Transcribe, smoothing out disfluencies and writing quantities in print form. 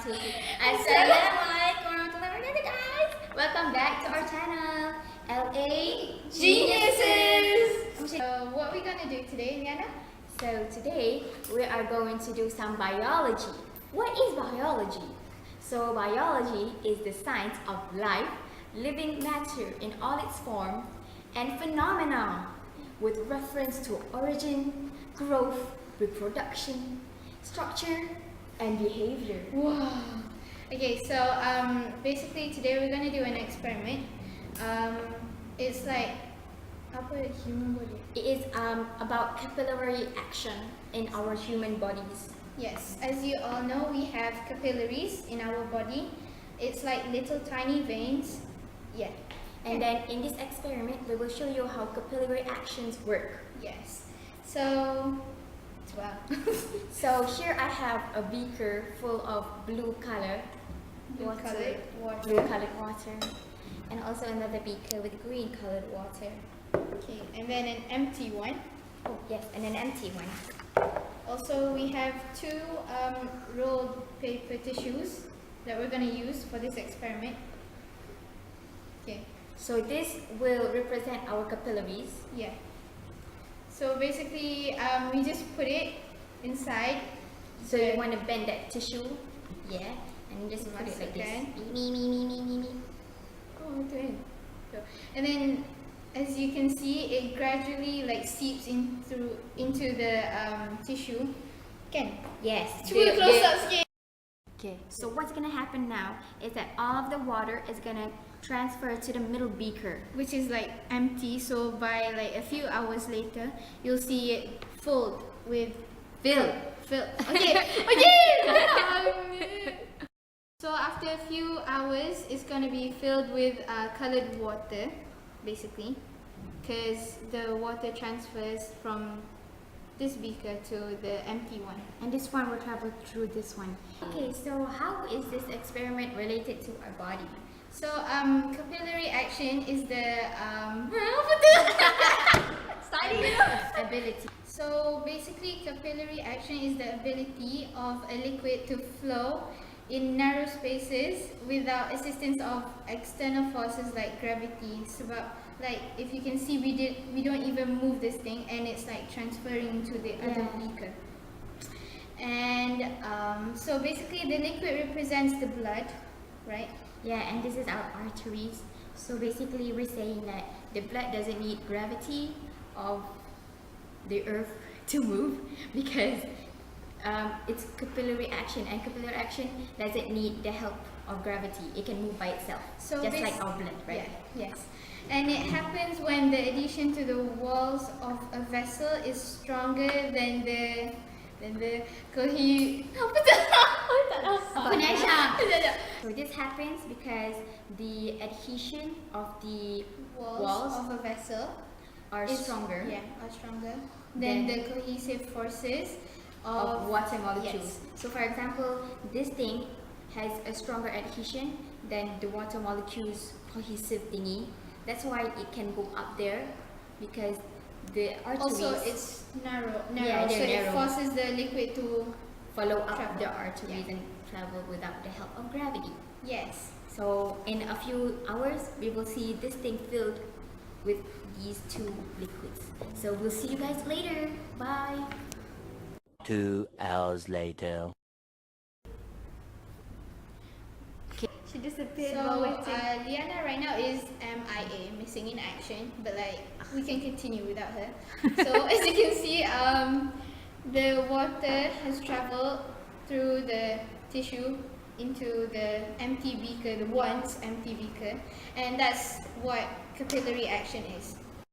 2, 3. Assalamualaikum warahmatullahi wabarakatuh, guys. Welcome back to our channel, LA Geniuses. What are we gonna do today, Lyana? So today we are going to do some biology. What is biology? So biology is the science of life, living matter in all its form, and phenomena with reference to origin, growth, reproduction, structure, and behavior. Wow. Okay, so basically today we're gonna do an experiment. It's like apa human body. It is about capillary action in our human bodies. Yes, as you all know, we have capillaries in our body. It's like little tiny veins. Yeah. And then in this experiment, we will show you how capillary actions work. Yes. So, wow. So here I have a beaker full of blue colored water, and also another beaker with green colored water. Okay, and then an empty one. Oh yes, and an empty one. Also, we have two rolled paper tissues that we're going to use for this experiment. Okay. So this will represent our capillaries. Yeah. So basically, we just put it inside. So you want to bend that tissue, yeah, and you just put it like this. Me. Oh, okay. So, and then, as you can see, it gradually like seeps into the tissue. Can? Yes. Cuba close up sikit. Okay. So what's gonna happen now is that all of the water is gonna transfer to the middle beaker, Which is like empty. So by like a few hours later, you'll see it filled with filled. Okay. So after a few hours, it's gonna be filled with colored water, basically, because the water transfers from this beaker to the empty one. And this one will travel through this one. Okay, so how is this experiment related to our body? So capillary action is the ability. So basically, capillary action is the ability of a liquid to flow in narrow spaces without assistance of external forces like gravity. Sebab, like, if you can see, we don't even move this thing, and it's like transferring to the other beaker. And so basically, the liquid represents the blood, right? Yeah, and this is our arteries. So basically, we're saying that the blood doesn't need gravity of the earth to move because it's capillary action, and capillary action doesn't need the help of gravity. It can move by itself, so just like our blood, right? Yeah, yes. And it happens when the adhesion to the walls of a vessel is stronger than the So this happens because the adhesion of the walls of a vessel are stronger. Yeah, are stronger than the cohesive forces of water molecules. Yes. So for example, this thing has a stronger adhesion than the water molecules cohesive thingy. That's why it can go up there, because the arteries... Also, it's narrow. Yeah, so narrow. It forces the liquid to follow up the arteries and travel without the help of gravity. Yes. So in a few hours, we will see this thing filled with these two liquids. So we'll see you guys later. Bye. 2 hours later. She disappeared So while waiting. Lyana right now is MIA, missing in action, but like we can continue without her. So as you can see, the water has traveled through the tissue into the empty beaker, the once empty beaker, and that's what capillary action is.